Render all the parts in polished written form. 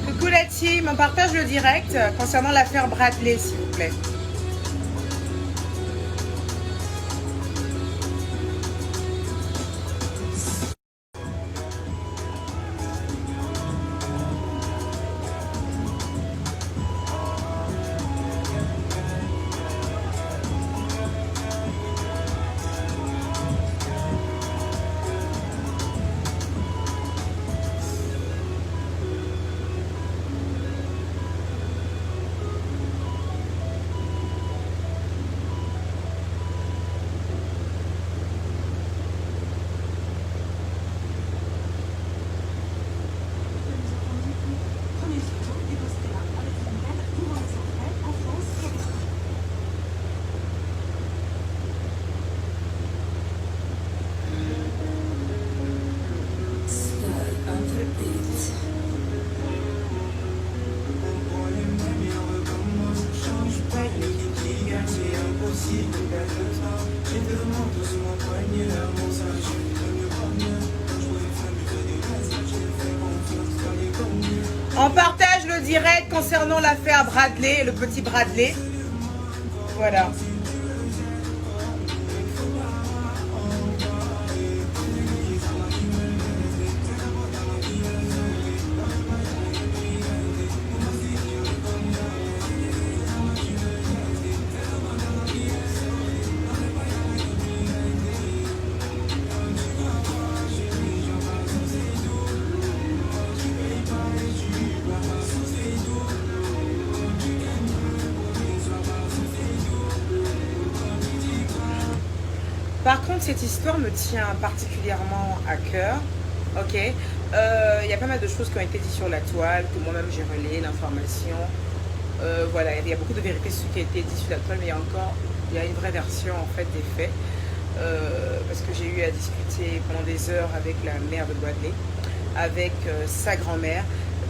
Coucou la team, on partage le direct concernant l'affaire Bradley, s'il vous plaît. On partage le direct concernant l'affaire Bradley, le petit Bradley. Voilà. Par contre, cette histoire me tient particulièrement à cœur. Ok, il y a pas mal de choses qui ont été dites sur la toile, que moi-même j'ai relayé l'information. Voilà, il y a beaucoup de vérités sur ce qui a été dit sur la toile, mais il y a une vraie version en fait des faits. Parce que j'ai eu à discuter pendant des heures avec la mère de Bradley, avec sa grand-mère.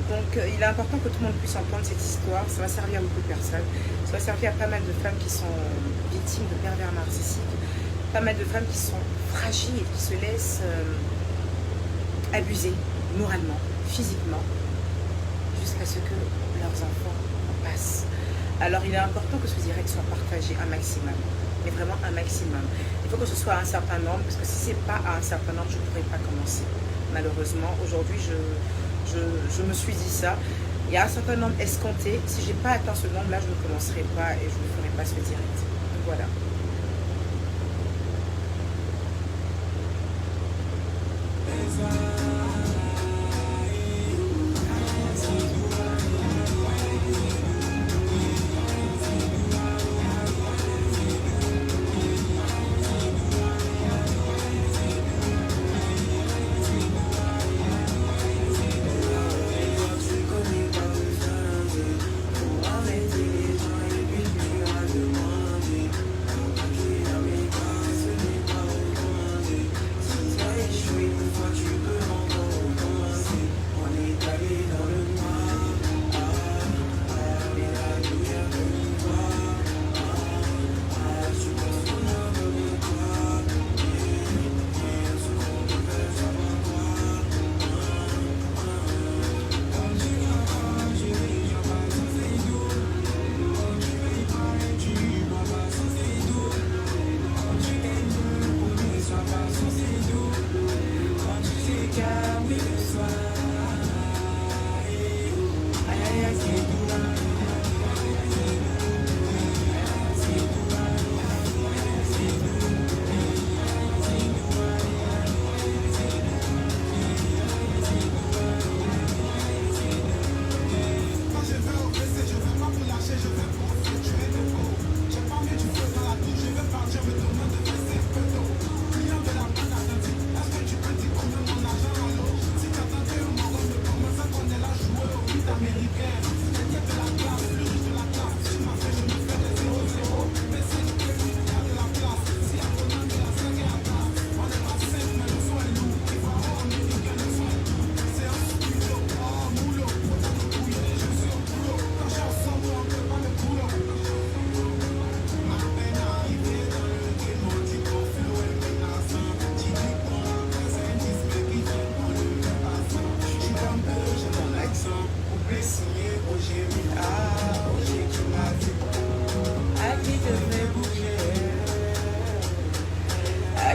Donc il est important que tout le monde puisse entendre cette histoire. Ça va servir à beaucoup de personnes. Ça va servir à pas mal de femmes qui sont victimes de pervers narcissiques. Pas mal de femmes qui sont fragiles, qui se laissent abuser moralement, physiquement, jusqu'à ce que leurs enfants en passent. Alors il est important que ce direct soit partagé un maximum, mais vraiment un maximum. Il faut que ce soit à un certain nombre, parce que si ce n'est pas à un certain nombre, je ne pourrai pas commencer. Malheureusement, aujourd'hui, je me suis dit ça. Il y a un certain nombre escompté. Si je n'ai pas atteint ce nombre-là, je ne commencerai pas et je ne ferai pas ce direct. Voilà.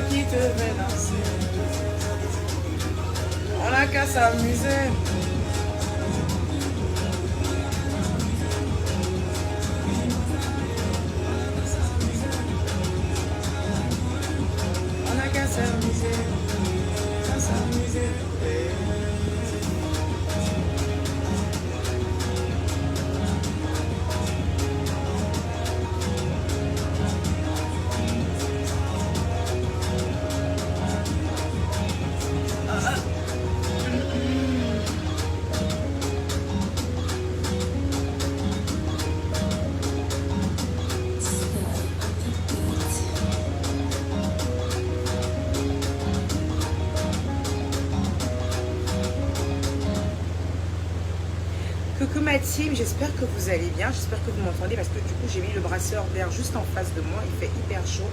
Qui te fait danser. On n'a qu'à s'amuser. On n'a qu'à s'amuser. À s'amuser. Coucou ma team, j'espère que vous allez bien, j'espère que vous m'entendez parce que du coup j'ai mis le brasseur d'air juste en face de moi, il fait hyper chaud.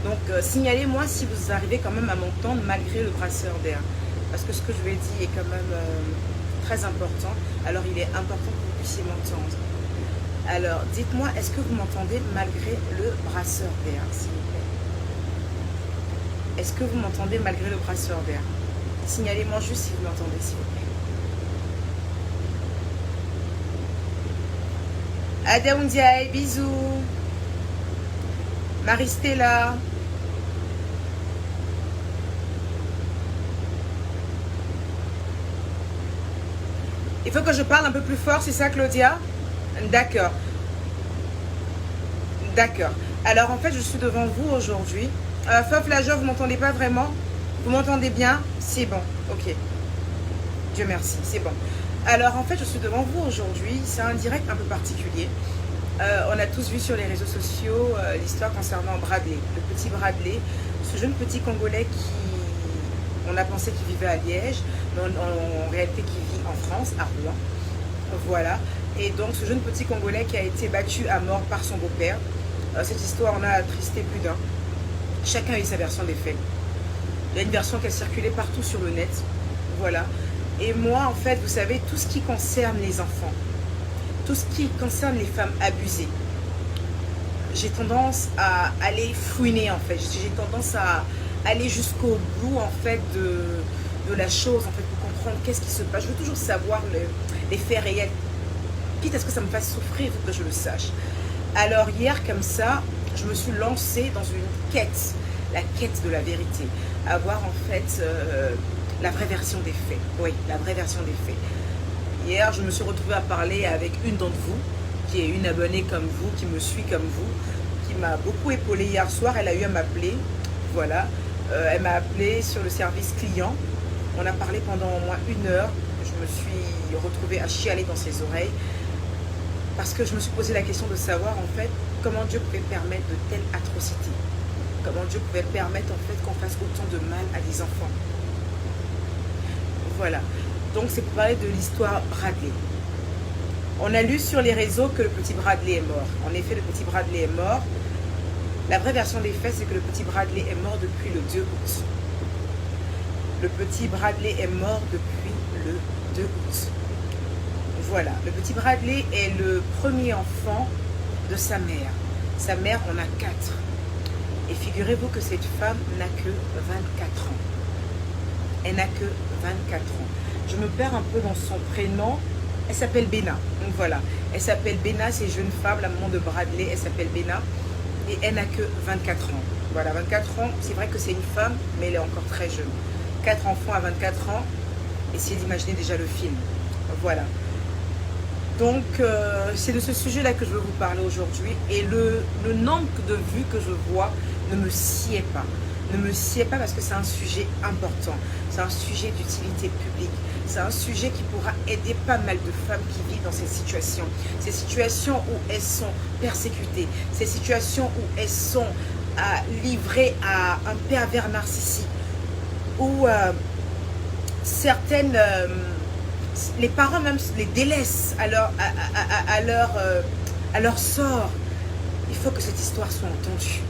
Donc signalez-moi si vous arrivez quand même à m'entendre malgré le brasseur d'air. Parce que ce que je vais dire est quand même très important, alors il est important que vous puissiez m'entendre. Alors dites-moi, est-ce que vous m'entendez malgré le brasseur d'air, s'il vous plaît? Est-ce que vous m'entendez malgré le brasseur d'air? Signalez-moi juste si vous m'entendez, s'il vous plaît. Adaoundiaï, bisous. Maristella. Il faut que je parle un peu plus fort, c'est ça Claudia? D'accord. D'accord. Alors en fait, je suis devant vous aujourd'hui. Fof Lajo, vous m'entendez pas vraiment? Vous m'entendez bien? C'est bon, ok. Dieu merci, c'est bon. Alors en fait, je suis devant vous aujourd'hui. C'est un direct un peu particulier. On a tous vu sur les réseaux sociaux l'histoire concernant Bradley, le petit Bradley, ce jeune petit Congolais qui, on a pensé qu'il vivait à Liège, mais en réalité qui vit en France, à Rouen. Voilà. Et donc ce jeune petit Congolais qui a été battu à mort par son beau-père. Cette histoire en a attristé plus d'un. Chacun a eu sa version des faits. Il y a une version qui a circulé partout sur le net. Voilà. Et moi, en fait, vous savez, tout ce qui concerne les enfants, tout ce qui concerne les femmes abusées, j'ai tendance à aller fouiner, en fait. J'ai tendance à aller jusqu'au bout, en fait, de la chose, en fait, pour comprendre qu'est-ce qui se passe. Je veux toujours savoir les faits réels. Quitte à ce que ça me fasse souffrir, il faut que je le sache. Alors, hier, comme ça, je me suis lancée dans une quête, la quête de la vérité. Avoir, en fait... la vraie version des faits. Oui, la vraie version des faits. Hier, je me suis retrouvée à parler avec une d'entre vous, qui est une abonnée comme vous, qui me suit comme vous, qui m'a beaucoup épaulée hier soir. Elle a eu à m'appeler. Voilà. Elle m'a appelé sur le service client. On a parlé pendant au moins 1 heure. Je me suis retrouvée à chialer dans ses oreilles. Parce que je me suis posé la question de savoir, en fait, comment Dieu pouvait permettre de telles atrocités. Comment Dieu pouvait permettre, en fait, qu'on fasse autant de mal à des enfants. Voilà, donc c'est pour parler de l'histoire Bradley. On a lu sur les réseaux que le petit Bradley est mort. En effet, le petit Bradley est mort. La vraie version des faits, c'est que le petit Bradley est mort depuis le 2 août. Le petit Bradley est mort depuis le 2 août. Voilà, le petit Bradley est le premier enfant de sa mère. Sa mère en a 4. Et figurez-vous que cette femme n'a que 24 ans. Elle n'a que 24 ans. Je me perds un peu dans son prénom. Elle s'appelle Benna. Donc voilà. Elle s'appelle Benna, c'est une jeune femme, la maman de Bradley. Elle s'appelle Benna. Et elle n'a que 24 ans. Voilà, 24 ans. C'est vrai que c'est une femme, mais elle est encore très jeune. 4 enfants à 24 ans. Essayez d'imaginer déjà le film. Voilà. Donc, c'est de ce sujet-là que je veux vous parler aujourd'hui. Et le nombre de vues que je vois ne me sied pas. Ne me sied pas parce que c'est un sujet important. C'est un sujet d'utilité publique. C'est un sujet qui pourra aider pas mal de femmes qui vivent dans ces situations. Ces situations où elles sont persécutées. Ces situations où elles sont livrées à un pervers narcissique. Où certaines... les parents même les délaissent à leur sort. Il faut que cette histoire soit entendue.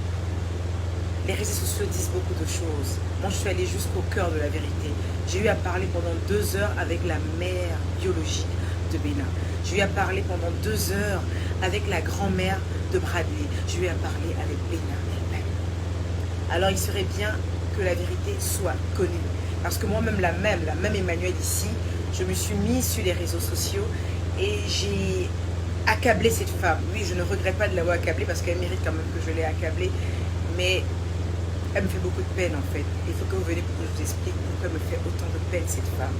Les réseaux sociaux disent beaucoup de choses. Moi, je suis allée jusqu'au cœur de la vérité. J'ai eu à parler pendant 2 heures avec la mère biologique de Benna. J'ai eu à parler pendant 2 heures avec la grand-mère de Bradley. J'ai eu à parler avec Benna elle-même. Alors, il serait bien que la vérité soit connue. Parce que moi-même, la même Emmanuelle ici, je me suis mise sur les réseaux sociaux et j'ai accablé cette femme. Oui, je ne regrette pas de l'avoir accablée parce qu'elle mérite quand même que je l'ai accablée. Mais elle me fait beaucoup de peine en fait. Il faut que vous veniez pour que je vous explique pourquoi elle me fait autant de peine cette femme.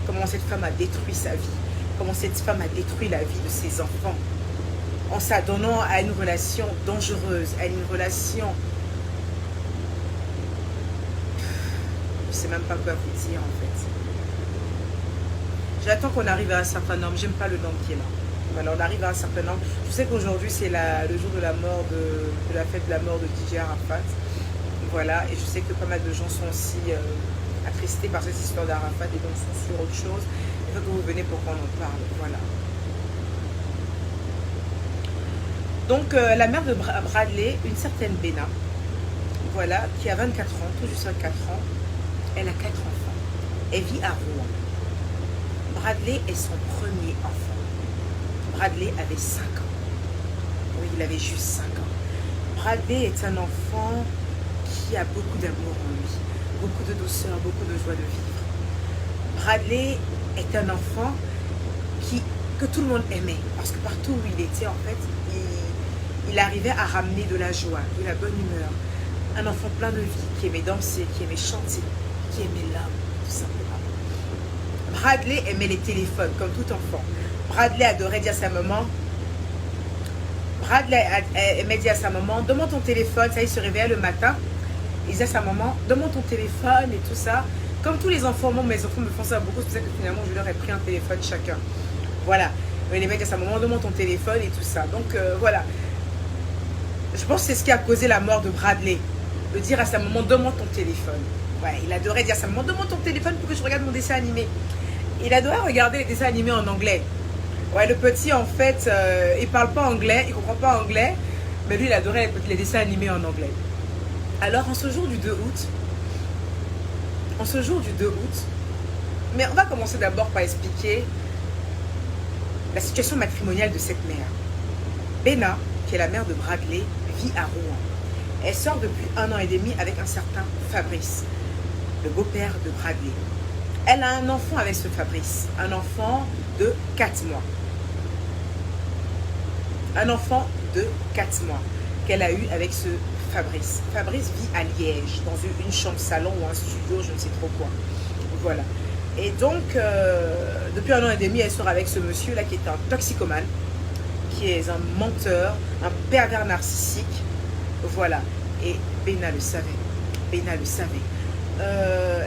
Comment cette femme a détruit sa vie. Comment cette femme a détruit la vie de ses enfants. En s'adonnant à une relation dangereuse, à une relation... Je ne sais même pas quoi vous dire en fait. J'attends qu'on arrive à un certain nombre. J'aime pas le nombre qui est là. Voilà, on arrive à un certain nombre. Je sais qu'aujourd'hui, c'est le jour de la mort de la fête de la mort de DJ Arafat. Voilà, et je sais que pas mal de gens sont aussi attristés par cette histoire d'Arafat et donc sont sur autre chose. Il faut que vous venez pour qu'on en parle. Voilà. Donc, la mère de Bradley, une certaine Benna, voilà, qui a 24 ans, tout juste 24 ans, elle a 4 enfants. Elle vit à Rouen. Bradley est son premier enfant. Bradley avait 5 ans. Oui, il avait juste 5 ans. Bradley est un enfant qui a beaucoup d'amour en lui, beaucoup de douceur, beaucoup de joie de vivre. Bradley est un enfant que tout le monde aimait, parce que partout où il était, en fait, il arrivait à ramener de la joie, de la bonne humeur. Un enfant plein de vie, qui aimait danser, qui aimait chanter, qui aimait l'âme, tout simplement. Bradley aimait les téléphones, comme tout enfant. Bradley adorait dire à sa maman, aimait dire à sa maman, demande ton téléphone. Ça, il se réveillait le matin, il disait à sa maman, demande ton téléphone et tout ça. Comme tous les enfants, mes enfants me font ça beaucoup, c'est pour ça que finalement je leur ai pris un téléphone chacun. Voilà, il aimait dire à sa maman, demande ton téléphone et tout ça. Donc voilà, je pense que c'est ce qui a causé la mort de Bradley, de dire à sa maman, demande ton téléphone. Ouais, il adorait dire à sa maman, demande ton téléphone pour que je regarde mon dessin animé. Il adorait regarder les dessins animés en anglais. Ouais, le petit, en fait, il parle pas anglais, il comprend pas anglais, mais lui, il adorait les dessins animés en anglais. Alors, en ce jour du 2 août, mais on va commencer d'abord par expliquer la situation matrimoniale de cette mère. Benna, qui est la mère de Bradley, vit à Rouen. Elle sort depuis 1 an et demi avec un certain Fabrice, le beau-père de Bradley. Elle a un enfant avec ce Fabrice, un enfant de 4 mois. Un enfant de 4 mois qu'elle a eu avec ce Fabrice. Fabrice vit à Liège, dans une chambre salon ou un studio, je ne sais trop quoi. Voilà. Et donc, depuis 1 an et demi, elle sort avec ce monsieur-là qui est un toxicomane, qui est un menteur, un pervers narcissique. Voilà. Et Benna le savait. Benna le savait.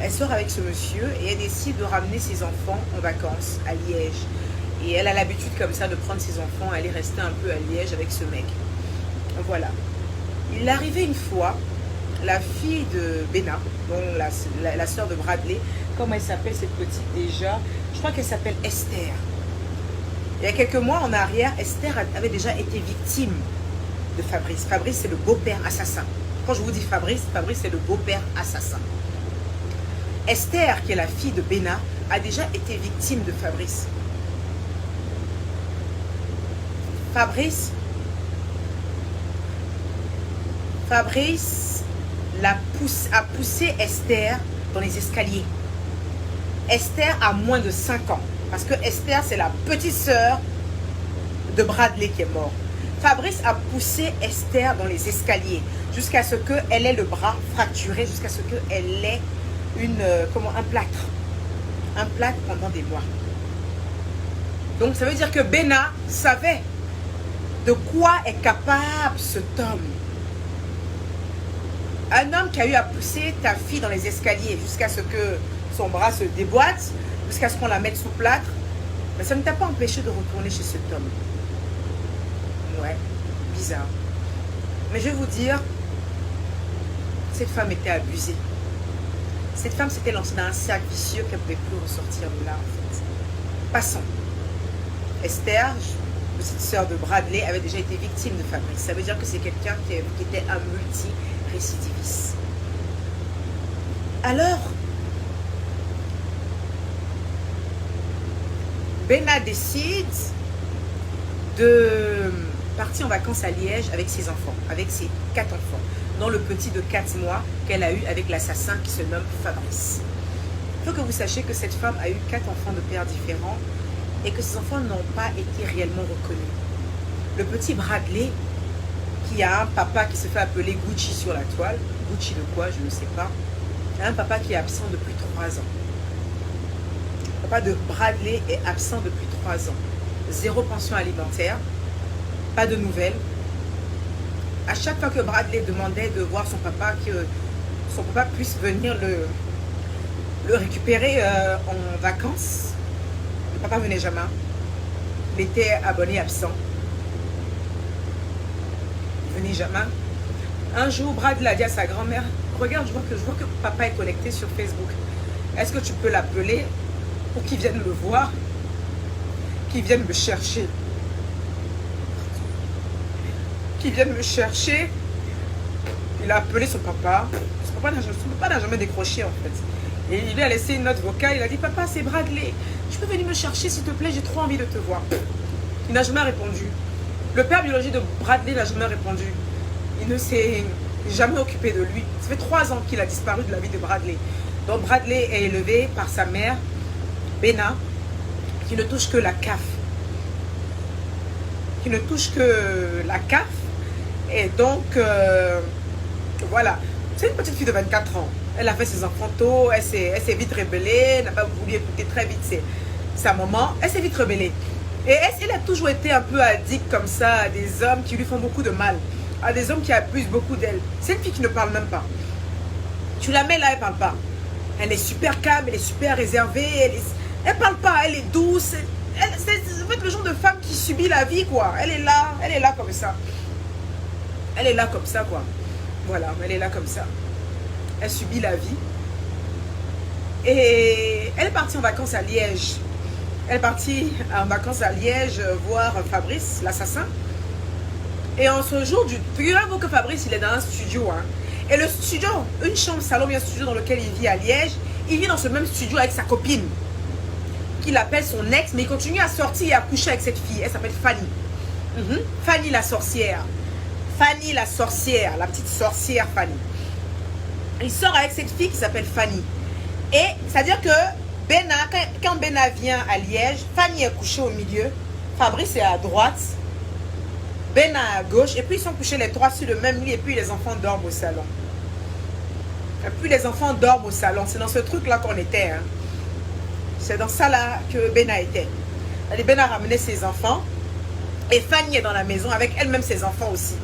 Elle sort avec ce monsieur et elle décide de ramener ses enfants en vacances à Liège. Et elle a l'habitude comme ça de prendre ses enfants, elle est restée un peu à Liège avec ce mec. Voilà. Il est arrivé une fois, la fille de Benna, donc la soeur de Bradley, comment elle s'appelle cette petite déjà? Je crois qu'elle s'appelle Esther. Il y a quelques mois en arrière, Esther avait déjà été victime de Fabrice. Fabrice, c'est le beau-père assassin. Quand je vous dis Fabrice, Fabrice, c'est le beau-père assassin. Esther, qui est la fille de Benna, a déjà été victime de Fabrice. Fabrice a poussé Esther dans les escaliers. Esther a moins de 5 ans. Parce que Esther, c'est la petite sœur de Bradley qui est mort. Fabrice a poussé Esther dans les escaliers jusqu'à ce qu'elle ait le bras fracturé, jusqu'à ce qu'elle ait un plâtre. Un plâtre pendant des mois. Donc ça veut dire que Benna savait de quoi est capable cet homme. Un homme qui a eu à pousser ta fille dans les escaliers jusqu'à ce que son bras se déboîte, jusqu'à ce qu'on la mette sous plâtre, mais ça ne t'a pas empêché de retourner chez cet homme. Ouais, bizarre. Mais je vais vous dire, cette femme était abusée. Cette femme s'était lancée dans un cercle vicieux qu'elle ne pouvait plus ressortir de là, en fait. Passons. Esther, petite sœur de Bradley, avait déjà été victime de Fabrice. Ça veut dire que c'est quelqu'un qui était un multi-récidiviste. Alors, Benna décide de partir en vacances à Liège avec ses enfants, avec ses 4 enfants, dont le petit de 4 mois qu'elle a eu avec l'assassin qui se nomme Fabrice. Il faut que vous sachiez que cette femme a eu 4 enfants de pères différents et que ces enfants n'ont pas été réellement reconnus. Le petit Bradley, qui a un papa qui se fait appeler Gucci sur la toile, Gucci de quoi, je ne sais pas, un papa qui est absent depuis 3 ans. Le papa de Bradley est absent depuis 3 ans. 0 pension alimentaire, pas de nouvelles. À chaque fois que Bradley demandait de voir son papa, que son papa puisse venir le récupérer en vacances, le papa venait jamais. Il était abonné absent. Il venait jamais. Un jour, Bradley a dit à sa grand-mère, regarde, je vois que papa est connecté sur Facebook. Est-ce que tu peux l'appeler pour qu'il vienne me voir, qu'il vienne me chercher? Qu'il vienne me chercher. Il a appelé son papa. Son papa n'a jamais décroché en fait. Et il lui a laissé une note vocale. Il a dit, papa, c'est Bradley. Tu peux venir me chercher s'il te plaît, j'ai trop envie de te voir. Il n'a jamais répondu. Le père biologique de Bradley n'a jamais répondu. Il ne s'est jamais occupé de lui. Ça fait 3 ans qu'il a disparu de la vie de Bradley. Donc Bradley est élevé par sa mère, Benna, qui ne touche que la CAF. Qui ne touche que la CAF. Et donc, voilà. C'est une petite fille de 24 ans. Elle a fait ses enfants tôt, elle s'est vite rebellée, n'a pas voulu écouter très vite sa maman. Elle s'est vite rebellée. Et elle a toujours été un peu addict comme ça à des hommes qui lui font beaucoup de mal, à des hommes qui abusent beaucoup d'elle. C'est une fille qui ne parle même pas. Tu la mets là, elle ne parle pas. Elle est super calme, elle est super réservée, elle ne parle pas, elle est douce. C'est le genre de femme qui subit la vie, quoi. Elle est là comme ça. Elle est là comme ça, quoi. Voilà, elle est là comme ça. Elle subit la vie. Et elle est partie en vacances à Liège. Elle est partie en vacances à Liège voir Fabrice, l'assassin. Et en ce jour, figurez-vous que Fabrice, il est dans un studio. Hein. Et le studio, une chambre, salon, bien studio dans lequel il vit à Liège, il vit dans ce même studio avec sa copine, qu'il appelle son ex, mais il continue à sortir et à coucher avec cette fille. Elle s'appelle Fanny. Fanny la sorcière. Fanny la sorcière, la petite sorcière Fanny. Il sort avec cette fille qui s'appelle Fanny. Et c'est-à-dire que Benna, quand Benna vient à Liège, Fanny est couchée au milieu, Fabrice est à droite, Benna à gauche, et puis ils sont couchés les 3 sur le même lit, et puis les enfants dorment au salon. Et puis les enfants dorment au salon. C'est dans ce truc-là qu'on était. Hein. C'est dans ça là que Benna était. Benna a ramené ses enfants, et Fanny est dans la maison avec elle-même ses enfants aussi.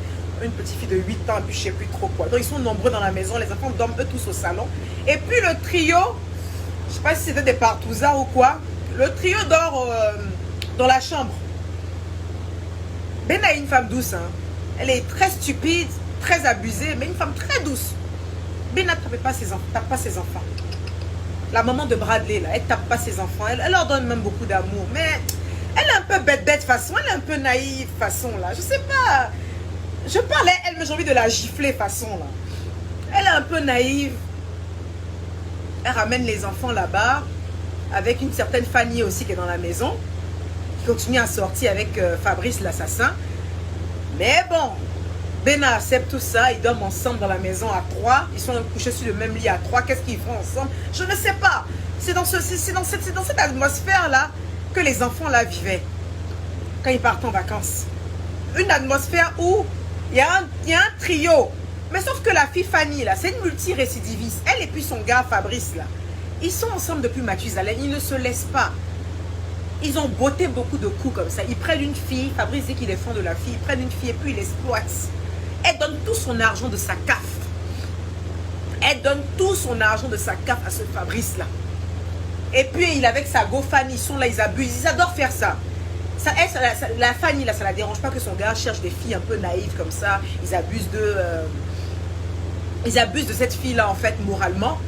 Une petite fille de 8 ans, et puis je ne sais plus trop quoi. Donc ils sont nombreux dans la maison, les enfants dorment eux tous au salon. Et puis le trio, je ne sais pas si c'était des partouzards ou quoi, le trio dort dans la chambre. Benna est une femme douce. Hein. Elle est très stupide, très abusée, mais une femme très douce. Benna ne tape pas ses enfants. La maman de Bradley, là, elle ne tape pas ses enfants. Elle leur donne même beaucoup d'amour. Mais elle est un peu bête façon, elle est un peu naïve façon, là. Je ne sais pas. Je parlais elle, mais j'ai envie de la gifler façon, là. Elle est un peu naïve. Elle ramène les enfants là-bas, avec une certaine Fanny aussi qui est dans la maison, qui continue à sortir avec Fabrice l'assassin. Mais bon, Benna accepte tout ça, ils dorment ensemble dans la maison à 3, ils sont couchés sur le même lit à 3, qu'est-ce qu'ils font ensemble? Je ne sais pas. C'est dans cette atmosphère-là que les enfants là vivaient quand ils partent en vacances. Une atmosphère où il y a un trio. Mais sauf que la fille Fanny, là, c'est une multirécidiviste. Elle et puis son gars Fabrice, là, ils sont ensemble depuis Mathusalem. Ils ne se laissent pas. Ils ont botté beaucoup de coups comme ça. Ils prennent une fille. Fabrice dit qu'il est fan de la fille. Ils prennent une fille et puis ils l'exploitent. Elle donne tout son argent de sa CAF. Elle donne tout son argent de sa CAF à ce Fabrice-là. Et puis, il avec sa go Fanny, ils sont là, ils abusent. Ils adorent faire ça. La Fanny, là, ça la dérange pas que son gars cherche des filles un peu naïves comme ça. Ils abusent de cette fille-là, en fait, moralement.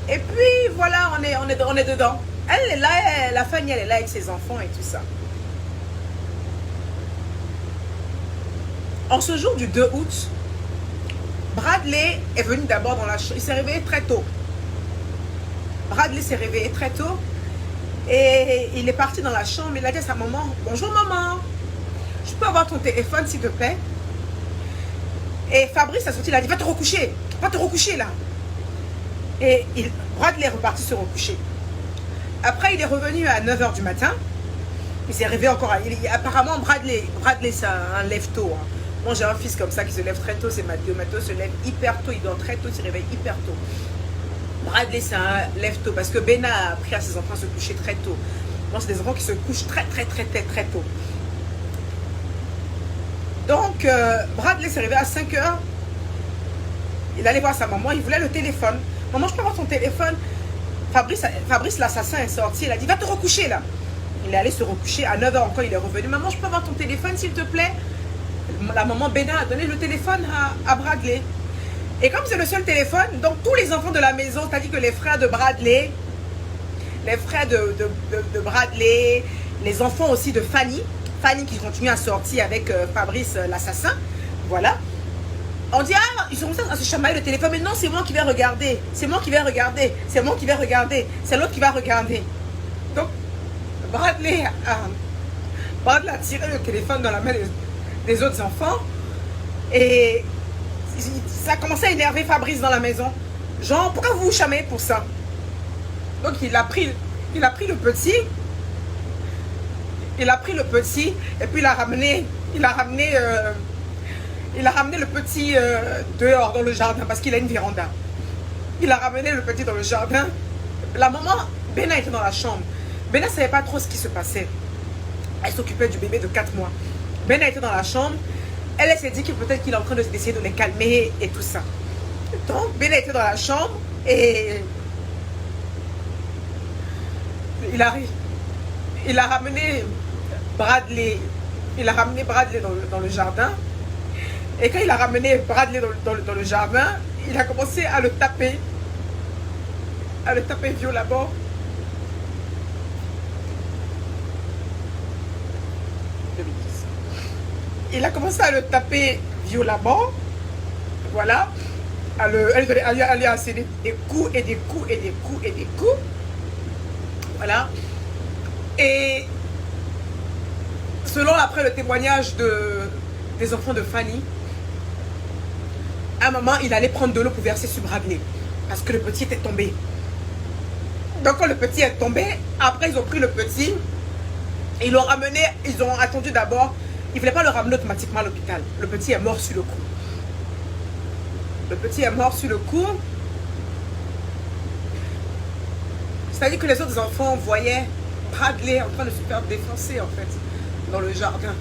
Et puis, voilà, on est dedans. Elle est là, la Fanny, elle est là avec ses enfants et tout ça. En ce jour du 2 août, Bradley est venu d'abord dans la chambre. Il s'est réveillé très tôt. Bradley s'est réveillé très tôt. Et il est parti dans la chambre. Il a dit à sa maman, bonjour maman, je peux avoir ton téléphone s'il te plaît? Et Fabrice a sorti, il a dit, va te recoucher là. Et Bradley est reparti se recoucher. Après, il est revenu à 9 h du matin. Il s'est réveillé encore. Apparemment, Bradley c'est un lève-tôt. Hein. Moi, j'ai un fils comme ça qui se lève très tôt, c'est Mathieu. Mathieu se lève hyper tôt, il dort très tôt, il se réveille hyper tôt. Bradley, c'est un lève-tôt parce que Bena a appris à ses enfants à se coucher très tôt. Moi, c'est des enfants qui se couchent très tôt. Donc, Bradley s'est réveillé à 5 h. Il allait voir sa maman, il voulait le téléphone. Maman, je peux avoir ton téléphone? Fabrice l'assassin, est sorti. Il a dit, va te recoucher là. Il est allé se recoucher. À 9 h encore, il est revenu. Maman, je peux avoir ton téléphone s'il te plaît? La maman Bena a donné le téléphone à Bradley. Et comme c'est le seul téléphone, donc tous les enfants de la maison, c'est-à-dire que les frères de Bradley, Bradley, les enfants aussi de Fanny qui continue à sortir avec Fabrice l'assassin, voilà. On dit, ah, ils sont comme ça à se chamailler le téléphone, mais non, c'est moi qui vais regarder, c'est moi qui vais regarder, c'est moi qui vais regarder, c'est l'autre qui va regarder. Donc, Bradley a tiré le téléphone dans la main des autres enfants et ça a commencé à énerver Fabrice dans la maison. Genre, pourquoi vous vous chamaillez pour ça? Donc, il a pris le petit. Et puis il a ramené le petit dehors dans le jardin parce qu'il a une véranda. Il a ramené le petit dans le jardin. La maman, Bena était dans la chambre. Bena ne savait pas trop ce qui se passait. Elle s'occupait du bébé de 4 mois. Bena était dans la chambre. Elle s'est dit que peut-être qu'il est en train d'essayer de les calmer et tout ça. Donc, Bena était dans la chambre et il a ramené Bradley. Il a ramené Bradley dans le jardin. Et quand il a ramené Bradley dans le jardin, il a commencé à le taper. Violemment. Il a commencé à le taper violemment. Voilà. À lui asséner des coups et des coups et des coups et des coups. Voilà. Et selon après le témoignage des enfants de Fanny, à un moment, il allait prendre de l'eau pour verser sur Bradley. Parce que le petit était tombé. Donc quand le petit est tombé, après ils ont pris le petit. Ils l'ont ramené, ils ont attendu d'abord. Ils ne voulaient pas le ramener automatiquement à l'hôpital. Le petit est mort sur le coup. C'est-à-dire que les autres enfants voyaient Bradley en train de se faire défoncer en fait dans le jardin.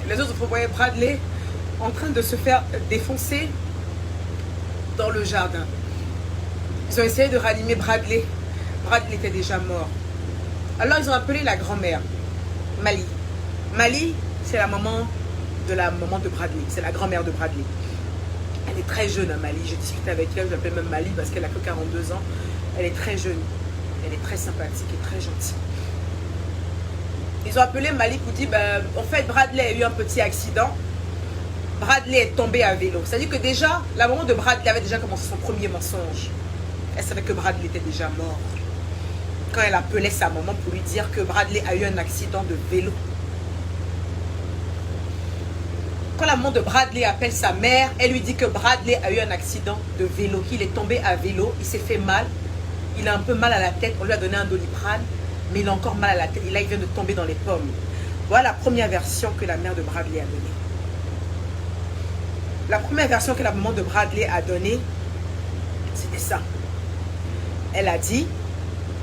Les autres enfants voyaient Bradley en train de se faire défoncer dans le jardin. Ils ont essayé de ranimer Bradley. Bradley était déjà mort. Alors ils ont appelé la grand-mère, Mali. Mali, c'est la maman de Bradley. C'est la grand-mère de Bradley. Elle est très jeune, hein, Mali. J'ai discuté avec elle, je l'appelle même Mali parce qu'elle a que 42 ans. Elle est très jeune. Elle est très sympathique et très gentille. Ils ont appelé Mali pour dire, en fait, Bradley a eu un petit accident. Bradley est tombé à vélo. C'est-à-dire que déjà, la maman de Bradley avait déjà commencé son premier mensonge. Elle savait que Bradley était déjà mort. Quand elle appelait sa maman pour lui dire que Bradley a eu un accident de vélo. Quand la maman de Bradley appelle sa mère, elle lui dit que Bradley a eu un accident de vélo, qu'il est tombé à vélo, il s'est fait mal il a un peu mal à la tête, on lui a donné un Doliprane, mais il a encore mal à la tête, et là il vient de tomber dans les pommes. Voilà la première version que la mère de Bradley a donnée. La première version que la maman de Bradley a donnée, c'était ça. Elle a dit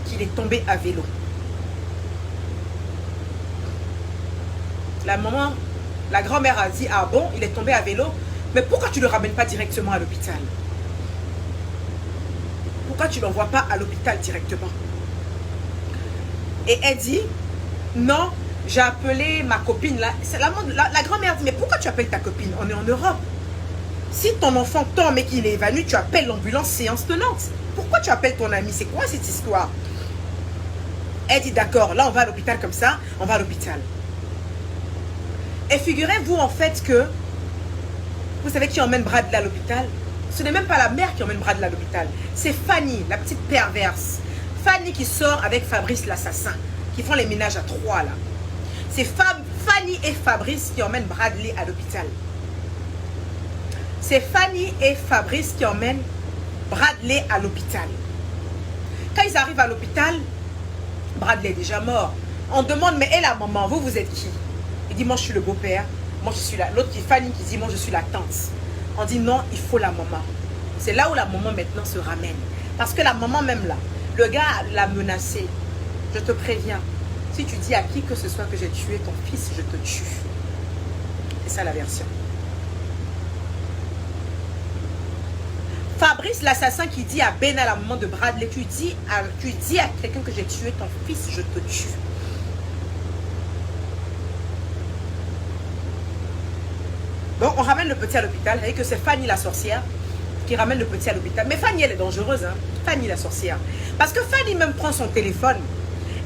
qu'il est tombé à vélo. La maman, la grand-mère a dit, ah bon, il est tombé à vélo, mais pourquoi tu ne le ramènes pas directement à l'hôpital? Pourquoi tu ne l'envoies pas à l'hôpital directement? Et elle dit, non, j'ai appelé ma copine. La grand-mère dit, mais pourquoi tu appelles ta copine? On est en Europe. Si ton enfant tombe et qu'il est évanoui, tu appelles l'ambulance séance tenante. Pourquoi tu appelles ton ami? C'est quoi cette histoire? Elle dit, d'accord, là on va à l'hôpital comme ça, on va à l'hôpital. Et figurez-vous en fait que, vous savez qui emmène Bradley à l'hôpital? Ce n'est même pas la mère qui emmène Bradley à l'hôpital. C'est Fanny, la petite perverse. Fanny qui sort avec Fabrice l'assassin, qui font les ménages à trois là. C'est Fanny et Fabrice qui emmènent Bradley à l'hôpital. C'est Fanny et Fabrice qui emmènent Bradley à l'hôpital. Quand ils arrivent à l'hôpital, Bradley est déjà mort. On demande, mais et la maman, vous êtes qui? Il dit, moi je suis le beau-père. Moi je suis là. L'autre qui est Fanny qui dit, moi je suis la tante. On dit, non, il faut la maman. C'est là où la maman maintenant se ramène. Parce que la maman même là, le gars l'a menacé. Je te préviens, si tu dis à qui que ce soit que j'ai tué ton fils, je te tue. C'est ça la version. Fabrice l'assassin qui dit à Ben, à la maman de Bradley, tu dis à quelqu'un que j'ai tué ton fils, je te tue. Donc on ramène le petit à l'hôpital et que c'est Fanny la sorcière qui ramène le petit à l'hôpital. Mais Fanny elle est dangereuse, hein? Fanny la sorcière. Parce que Fanny même prend son téléphone.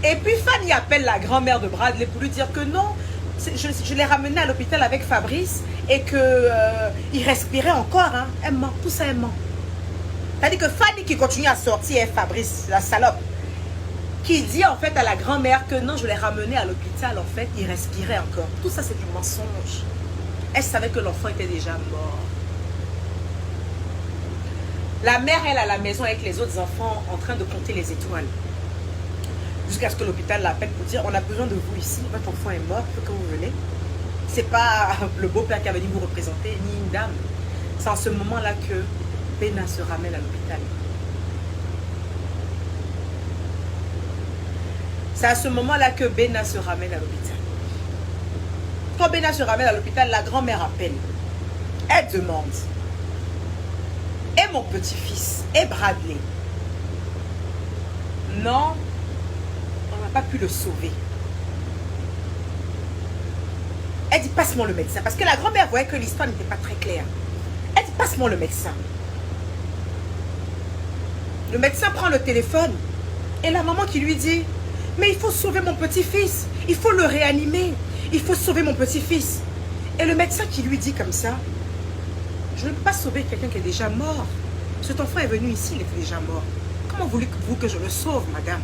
Et puis Fanny appelle la grand-mère de Bradley pour lui dire que non, je l'ai ramené à l'hôpital avec Fabrice et que il respirait encore. Hein? Elle ment, tout ça elle ment. C'est-à-dire que Fanny qui continue à sortir et Fabrice, la salope, qui dit en fait à la grand-mère que non, je l'ai ramené à l'hôpital, en fait, il respirait encore. Tout ça c'est du mensonge. Elle savait que l'enfant était déjà mort. La mère, elle, à la maison avec les autres enfants en train de compter les étoiles. Jusqu'à ce que l'hôpital l'appelle pour dire, on a besoin de vous ici, votre enfant est mort, il faut que vous venez. C'est pas le beau-père qui a venu vous représenter, ni une dame. C'est en ce moment-là que Bena se ramène à l'hôpital. C'est à ce moment-là que Bena se ramène à l'hôpital. Quand Bena se ramène à l'hôpital, la grand-mère appelle. Elle demande, et mon petit-fils, et Bradley? Non, on n'a pas pu le sauver. Elle dit, passe-moi le médecin. Parce que la grand-mère voyait que l'histoire n'était pas très claire. Elle dit, passe-moi le médecin. Le médecin prend le téléphone. Et la maman qui lui dit, mais il faut sauver mon petit-fils. Il faut le réanimer. Il faut sauver mon petit-fils. Et le médecin qui lui dit comme ça, je ne peux pas sauver quelqu'un qui est déjà mort. Cet enfant est venu ici, il était déjà mort. Comment voulez-vous que je le sauve, madame?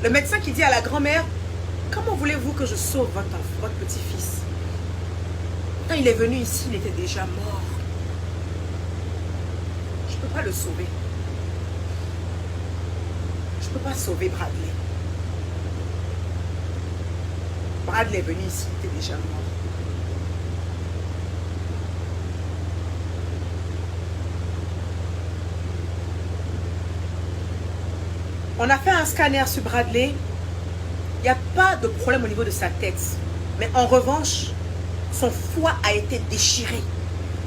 Le médecin qui dit à la grand-mère, comment voulez-vous que je sauve votre petit-fils? Quand il est venu ici, il était déjà mort. Je ne peux pas le sauver. Je ne peux pas sauver Bradley. Bradley est venu ici, il était déjà mort. On a fait un scanner sur Bradley. Il n'y a pas de problème au niveau de sa tête. Mais en revanche, son foie a été déchiré.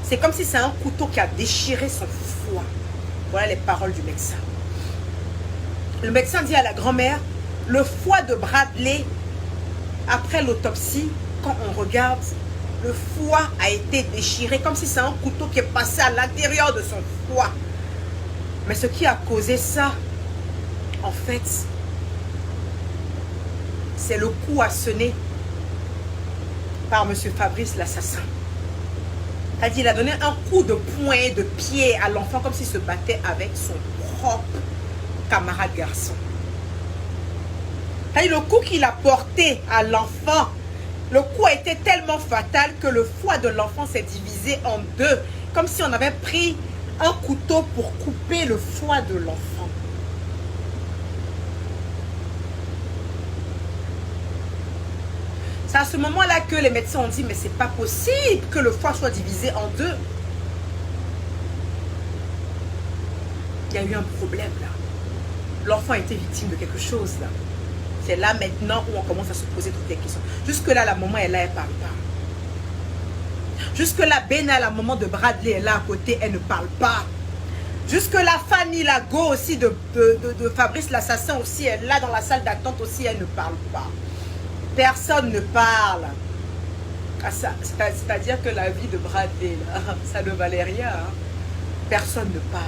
C'est comme si c'est un couteau qui a déchiré son foie. Voilà les paroles du médecin. Le médecin dit à la grand-mère, le foie de Bradley, après l'autopsie, quand on regarde, le foie a été déchiré, comme si c'est un couteau qui est passé à l'intérieur de son foie. Mais ce qui a causé ça, en fait, c'est le coup asséné par M. Fabrice l'assassin. C'est-à-dire qu'il a donné un coup de poing et de pied à l'enfant comme s'il se battait avec son propre camarade garçon. C'est-à-dire le coup qu'il a porté à l'enfant, Le coup a été tellement fatal que le foie de l'enfant s'est divisé en deux. Comme si on avait pris un couteau pour couper le foie de l'enfant. C'est à ce moment-là que les médecins ont dit, mais c'est pas possible que le foie soit divisé en deux. Il y a eu un problème là. L'enfant a été victime de quelque chose là. C'est là maintenant où on commence à se poser toutes les questions. Jusque-là, la maman est là, elle ne parle pas. Jusque-là, Bena, la maman de Bradley, est là à côté, elle ne parle pas. Jusque-là, Fanny, la go aussi de Fabrice l'assassin aussi, elle est là dans la salle d'attente aussi, elle ne parle pas. Personne ne parle. Ah, c'est-à-dire que la vie de Bradley, là, ça ne valait rien. Hein. Personne ne parle.